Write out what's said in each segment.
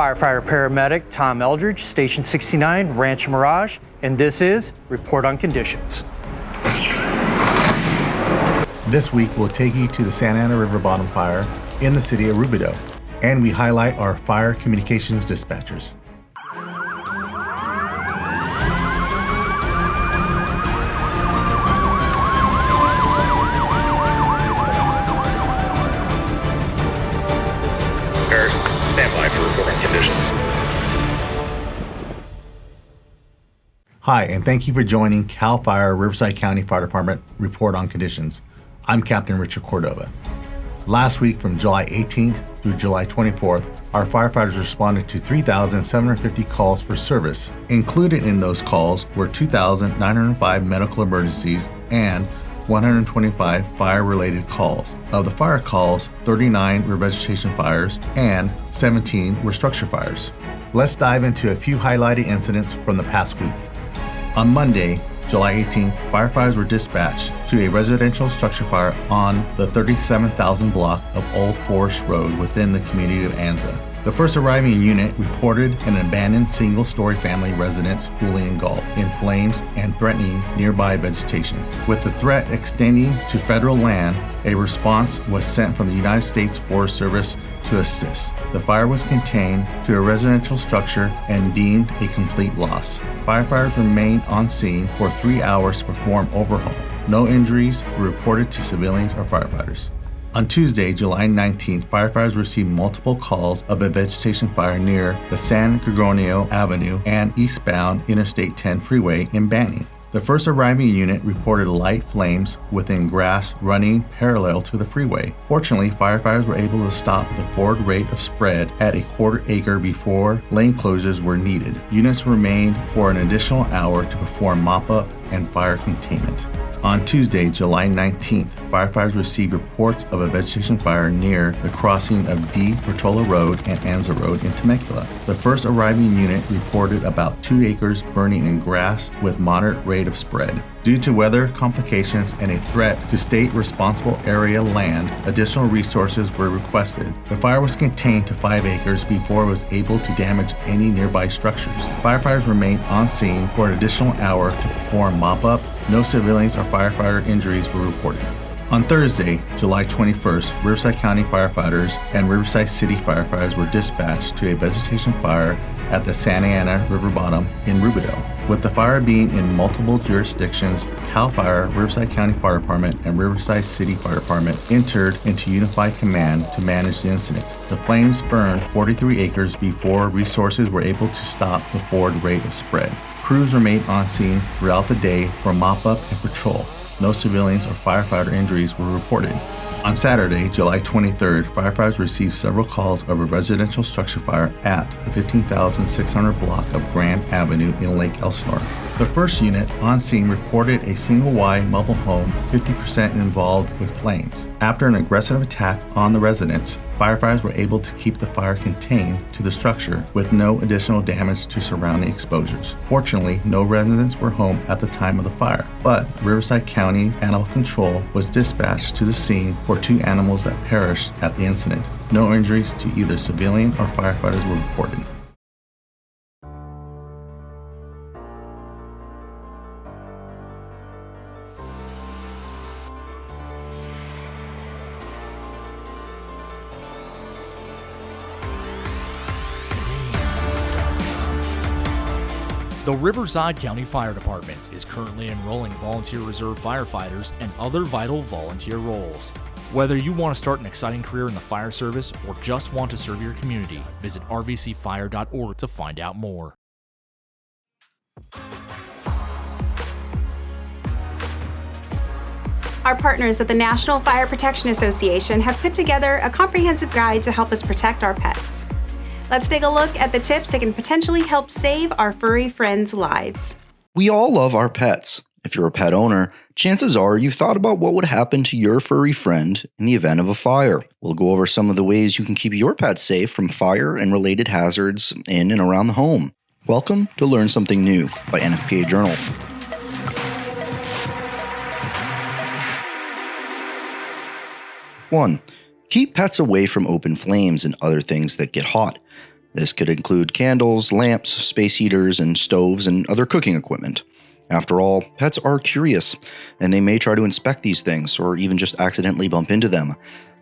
firefighter paramedic Tom Eldridge, Station 69, Rancho Mirage, and this is Report on Conditions. This week, we'll take you to the Santa Ana Riverbottom fire in the city of Rubidoux, and we highlight our fire communications dispatchers. Stand by for reporting conditions. Hi, and thank you for joining CAL FIRE Riverside County Fire Department Report on Conditions. I'm Captain Richard Cordova. Last week, from July 18th through July 24th, our firefighters responded to 3,750 calls for service. Included in those calls were 2,905 medical emergencies and 125 fire-related calls. Of the fire calls, 39 were vegetation fires and 17 were structure fires. Let's dive into a few highlighted incidents from the past week. On Monday, July 18th, firefighters were dispatched to a residential structure fire on the 37,000 block of Old Forest Road within the community of Anza. The first arriving unit reported an abandoned single-story family residence fully engulfed in flames and threatening nearby vegetation. With the threat extending to federal land, a response was sent from the United States Forest Service to assist. The fire was contained to a residential structure and deemed a complete loss. Firefighters remained on scene for 3 hours to perform overhaul. No injuries were reported to civilians or firefighters. On Tuesday, July 19th, firefighters received multiple calls of a vegetation fire near the San Gregorio Avenue and eastbound Interstate 10 freeway in Banning. The first arriving unit reported light flames within grass running parallel to the freeway. Fortunately, firefighters were able to stop the forward rate of spread at a quarter acre before lane closures were needed. Units remained for an additional hour to perform mop-up and fire containment. On Tuesday, July 19th, firefighters received reports of a vegetation fire near the crossing of D. Bertola Road and Anza Road in Temecula. The first arriving unit reported about 2 acres burning in grass with moderate rate of spread. Due to weather complications and a threat to state responsible area land, additional resources were requested. The fire was contained to 5 acres before it was able to damage any nearby structures. Firefighters remained on scene for an additional hour to perform mop-up. No civilians or firefighter injuries were reported. On Thursday, July 21st, Riverside County firefighters and Riverside City firefighters were dispatched to a vegetation fire at the Santa Ana Riverbottom in Rubidoux. With the fire being in multiple jurisdictions, CAL FIRE, Riverside County Fire Department, and Riverside City Fire Department entered into unified command to manage the incident. The flames burned 43 acres before resources were able to stop the forward rate of spread. Crews remained on scene throughout the day for mop-up and patrol. No civilians or firefighter injuries were reported. On Saturday, July 23rd, firefighters received several calls of a residential structure fire at the 15,600 block of Grand Avenue in Lake Elsinore. The first unit on scene reported a single-wide mobile home 50% involved with flames. After an aggressive attack on the residence, firefighters were able to keep the fire contained to the structure with no additional damage to surrounding exposures. Fortunately, no residents were home at the time of the fire, but Riverside County Animal Control was dispatched to the scene for 2 animals that perished at the incident. No injuries to either civilian or firefighters were reported. The Riverside County Fire Department is currently enrolling volunteer reserve firefighters and other vital volunteer roles. Whether you want to start an exciting career in the fire service or just want to serve your community, visit rvcfire.org to find out more. Our partners at the National Fire Protection Association have put together a comprehensive guide to help us protect our pets. Let's take a look at the tips that can potentially help save our furry friends' lives. We all love our pets. If you're a pet owner, chances are you've thought about what would happen to your furry friend in the event of a fire. We'll go over some of the ways you can keep your pet safe from fire and related hazards in and around the home. Welcome to Learn Something New by NFPA Journal. One, keep pets away from open flames and other things that get hot. This could include candles, lamps, space heaters, and stoves and other cooking equipment. After all, pets are curious, and they may try to inspect these things or even just accidentally bump into them.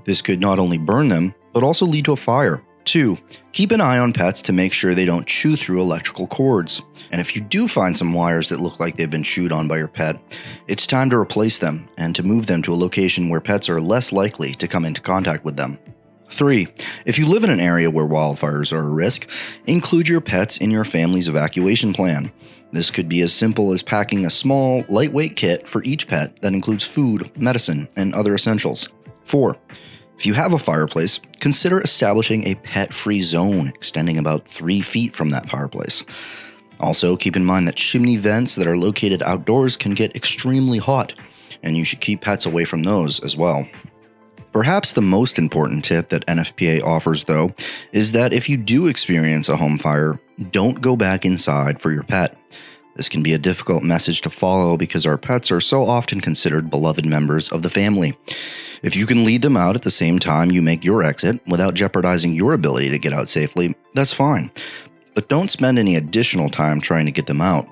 This could not only burn them, but also lead to a fire. 2. Keep an eye on pets to make sure they don't chew through electrical cords. And if you do find some wires that look like they've been chewed on by your pet, it's time to replace them and to move them to a location where pets are less likely to come into contact with them. 3. If you live in an area where wildfires are a risk, include your pets in your family's evacuation plan. This could be as simple as packing a small, lightweight kit for each pet that includes food, medicine, and other essentials. 4. If you have a fireplace, consider establishing a pet-free zone extending about 3 feet from that fireplace. Also, keep in mind that chimney vents that are located outdoors can get extremely hot, and you should keep pets away from those as well. Perhaps the most important tip that NFPA offers, though, is that if you do experience a home fire, don't go back inside for your pet. This can be a difficult message to follow because our pets are so often considered beloved members of the family. If you can lead them out at the same time you make your exit without jeopardizing your ability to get out safely, that's fine. But don't spend any additional time trying to get them out,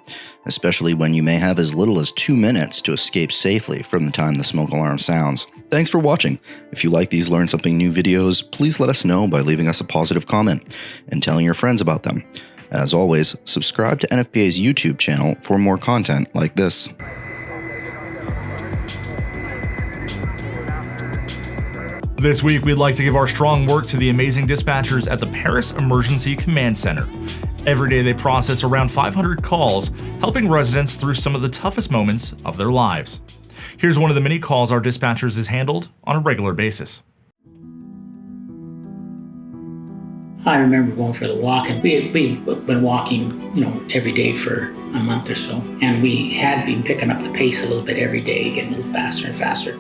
especially when you may have as little as 2 minutes to escape safely from the time the smoke alarm sounds. Thanks for watching. If you like these Learn Something New videos, please let us know by leaving us a positive comment and telling your friends about them. As always, subscribe to NFPA's YouTube channel for more content like this. This week, we'd like to give our strong work to the amazing dispatchers at the Paris Emergency Command Center. Every day they process around 500 calls, helping residents through some of the toughest moments of their lives. Here's one of the many calls our dispatchers has handled on a regular basis. I remember going for the walk, and we'd been walking, every day for a month or so. And we had been picking up the pace a little bit every day, getting a little faster and faster.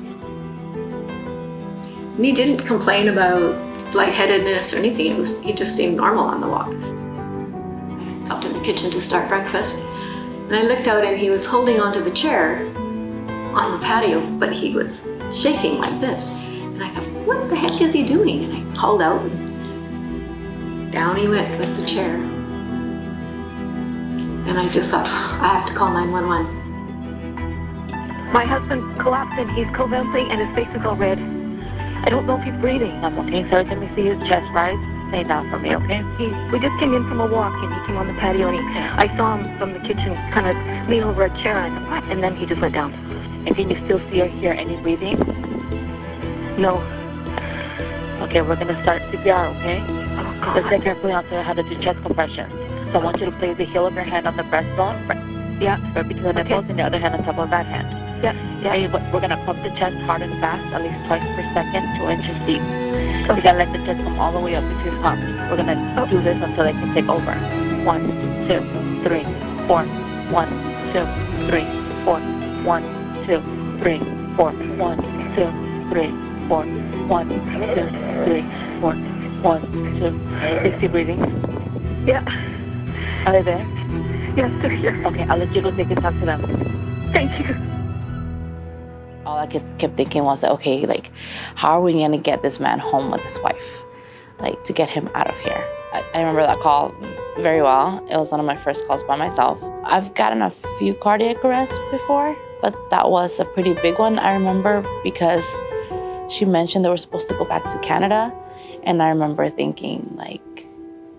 And he didn't complain about lightheadedness or anything. He just seemed normal on the walk. I stopped in the kitchen to start breakfast, and I looked out and he was holding onto the chair on the patio, but he was shaking like this. And I thought, what the heck is he doing? And I hauled out, and down he went with the chair. And I just thought, I have to call 911. My husband collapsed and he's convulsing and his face is all red. I don't know if he's breathing. I'm okay, so let me see his chest rise. Stay down for me, okay? We just came in from a walk and he came on the patio and I saw him from the kitchen kind of lean over a chair and then he just went down. And can you still see or hear any breathing? No. Okay, we're gonna start CPR, okay? Oh, God. Listen carefully onto how to do chest compressions. So I want you to place the heel of your hand on the breastbone. Yeah. Right between the nipples and the other hand on top of that hand. Yeah. Okay, we're gonna pump the chest hard and fast, at least twice per second, 2 inches deep. Okay. You gotta let the chest come all the way up into your pump. We're gonna do this until they can take over. 1, 2, 3, 4. 1, 2, 3, 4. 1, 2, 3, 4. 1, 2, 3, 4. 1, 2, 3, 4. 1, 2. Is he breathing? Yeah. Are they there? Yes, they're here. Okay, I'll let you go take and talk to them. Thank you. All I kept thinking was, okay, how are we going to get this man home with his wife? To get him out of here. I remember that call very well. It was one of my first calls by myself. I've gotten a few cardiac arrests before, but that was a pretty big one, I remember, because she mentioned they were supposed to go back to Canada. And I remember thinking,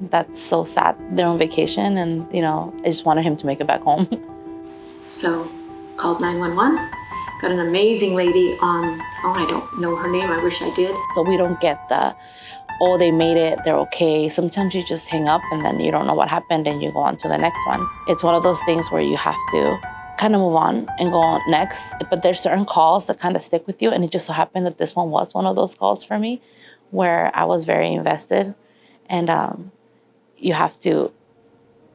that's so sad. They're on vacation and, I just wanted him to make it back home. So called 911. Got an amazing lady on phone. I don't know her name. I wish I did. So we don't get they made it, they're okay. Sometimes you just hang up and then you don't know what happened and you go on to the next one. It's one of those things where you have to kind of move on and go on next. But there's certain calls that kind of stick with you. And it just so happened that this one was one of those calls for me where I was very invested. And you have to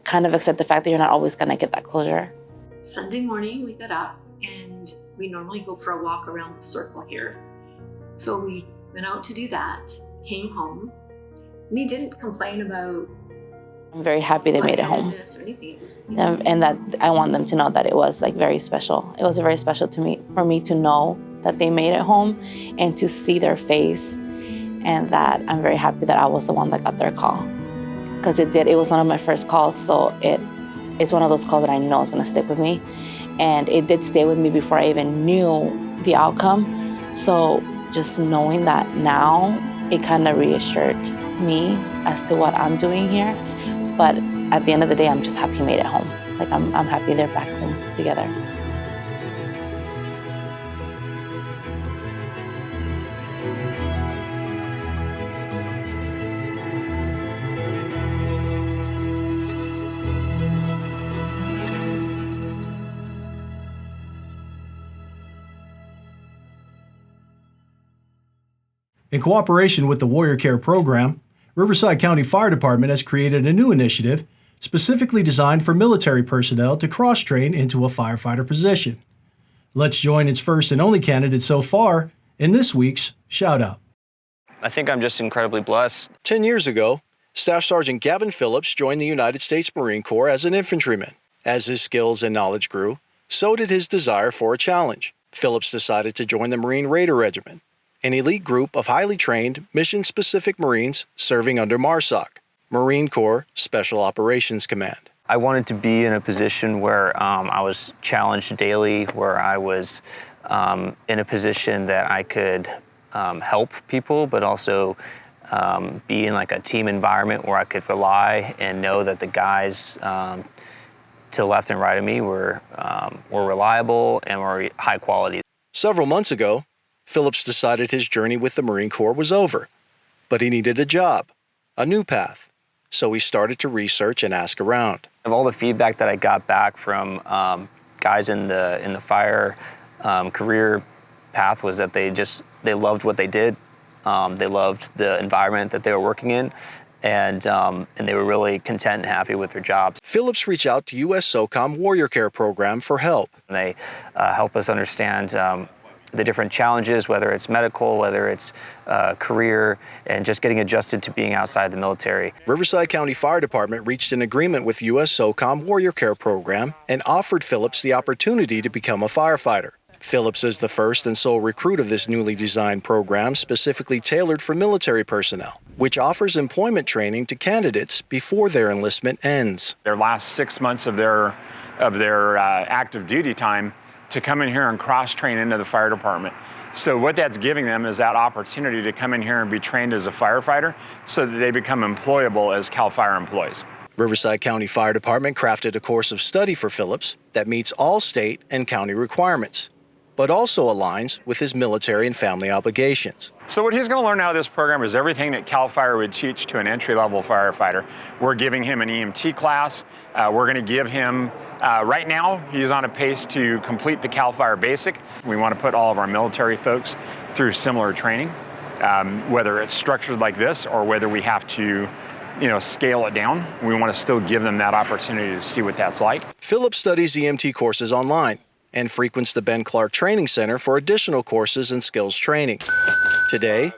kind of accept the fact that you're not always going to get that closure. Sunday morning, we got up and we normally go for a walk around the circle here. So we went out to do that, came home, and he didn't complain about I'm very happy they made it home. or anything. And that I want them to know that it was very special. It was very special to me, for me to know that they made it home and to see their face, and that I'm very happy that I was the one that got their call. because it was one of my first calls, so it's one of those calls that I know is going to stick with me. And it did stay with me before I even knew the outcome. So just knowing that now, it kind of reassured me as to what I'm doing here. But at the end of the day, I'm just happy he made it home. Like, I'm happy they're back home together. In cooperation with the Warrior Care program, Riverside County Fire Department has created a new initiative specifically designed for military personnel to cross-train into a firefighter position. Let's join its first and only candidate so far in this week's Shout-Out. I think I'm just incredibly blessed. 10 years ago, Staff Sergeant Gavin Phillips joined the United States Marine Corps as an infantryman. As his skills and knowledge grew, so did his desire for a challenge. Phillips decided to join the Marine Raider Regiment, an elite group of highly trained, mission-specific Marines serving under MARSOC, Marine Corps Special Operations Command. I wanted to be in a position where I was challenged daily, where I was in a position that I could help people, but also be in like a team environment where I could rely and know that the guys to the left and right of me were reliable and were high quality. Several months ago, Phillips decided his journey with the Marine Corps was over, but he needed a job, a new path. So he started to research and ask around. Of all the feedback that I got back from guys in the fire career path was that they loved what they did. They loved the environment that they were working in, and they were really content and happy with their jobs. Phillips reached out to U.S. SOCOM Warrior Care program for help. And they help us understand the different challenges, whether it's medical, whether it's career, and just getting adjusted to being outside the military. Riverside County Fire Department reached an agreement with U.S. SOCOM Warrior Care program and offered Phillips the opportunity to become a firefighter. Phillips is the first and sole recruit of this newly designed program specifically tailored for military personnel, which offers employment training to candidates before their enlistment ends. Their last 6 months of their active duty time to come in here and cross-train into the fire department. So what that's giving them is that opportunity to come in here and be trained as a firefighter so that they become employable as CAL FIRE employees. Riverside County Fire Department crafted a course of study for Phillips that meets all state and county requirements, but also aligns with his military and family obligations. So what he's going to learn out of this program is everything that CAL FIRE would teach to an entry-level firefighter. We're giving him an EMT class. We're going to give him, right now, he's on a pace to complete the CAL FIRE Basic. We want to put all of our military folks through similar training, whether it's structured like this or whether we have to scale it down. We want to still give them that opportunity to see what that's like. Phillips studies EMT courses online and frequents the Ben Clark Training Center for additional courses and skills training. Today,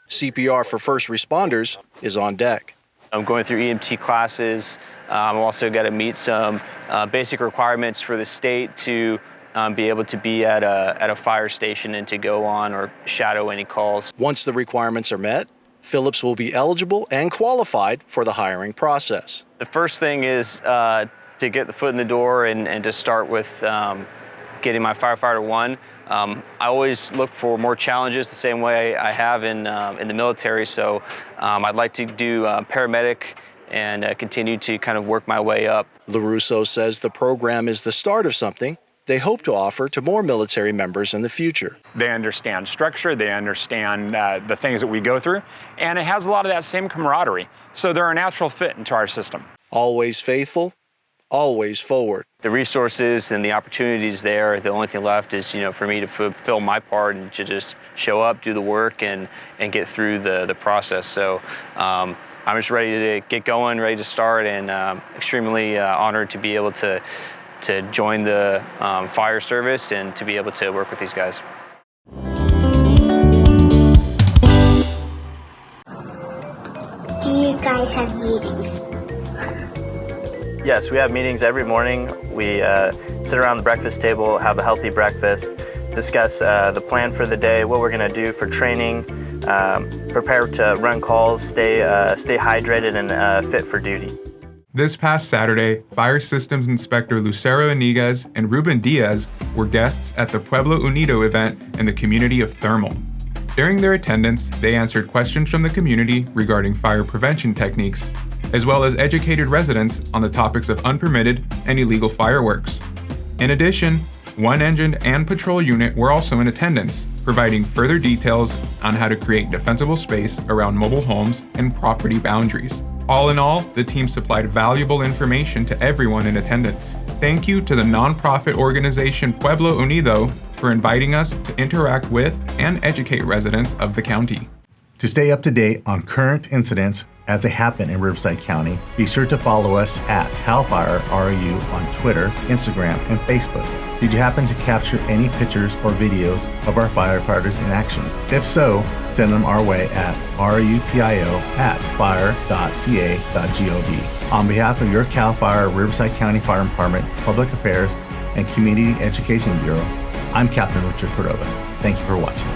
CPR for first responders is on deck. I'm going through EMT classes. I'm also got to meet some basic requirements for the state to be able to be at a fire station and to go on or shadow any calls. Once the requirements are met, Phillips will be eligible and qualified for the hiring process. The first thing is to get the foot in the door and to start with getting my firefighter one. I always look for more challenges the same way I have in the military, so I'd like to do paramedic and continue to kind of work my way up. LaRusso says the program is the start of something they hope to offer to more military members in the future. They understand structure, they understand the things that we go through, and it has a lot of that same camaraderie, so they're a natural fit into our system. Always faithful, always forward. The resources and the opportunities there, the only thing left is, for me to fulfill my part and to just show up, do the work, and get through the process. So I'm just ready to get going, ready to start, and extremely honored to be able to join the fire service and to be able to work with these guys. Do you guys have meetings? Yes, we have meetings every morning. We sit around the breakfast table, have a healthy breakfast, discuss the plan for the day, what we're going to do for training, prepare to run calls, stay hydrated, and fit for duty. This past Saturday, Fire Systems Inspector Lucero Iniguez and Ruben Diaz were guests at the Pueblo Unido event in the community of Thermal. During their attendance, they answered questions from the community regarding fire prevention techniques, as well as educated residents on the topics of unpermitted and illegal fireworks. In addition, one engine and patrol unit were also in attendance, providing further details on how to create defensible space around mobile homes and property boundaries. All in all, the team supplied valuable information to everyone in attendance. Thank you to the nonprofit organization Pueblo Unido for inviting us to interact with and educate residents of the county. To stay up to date on current incidents as they happen in Riverside County, be sure to follow us at CAL FIRE RU on Twitter, Instagram, and Facebook. Did you happen to capture any pictures or videos of our firefighters in action? If so, send them our way at rupio@fire.ca.gov. On behalf of your CAL FIRE Riverside County Fire Department Public Affairs and Community Education Bureau, I'm Captain Richard Cordova. Thank you for watching.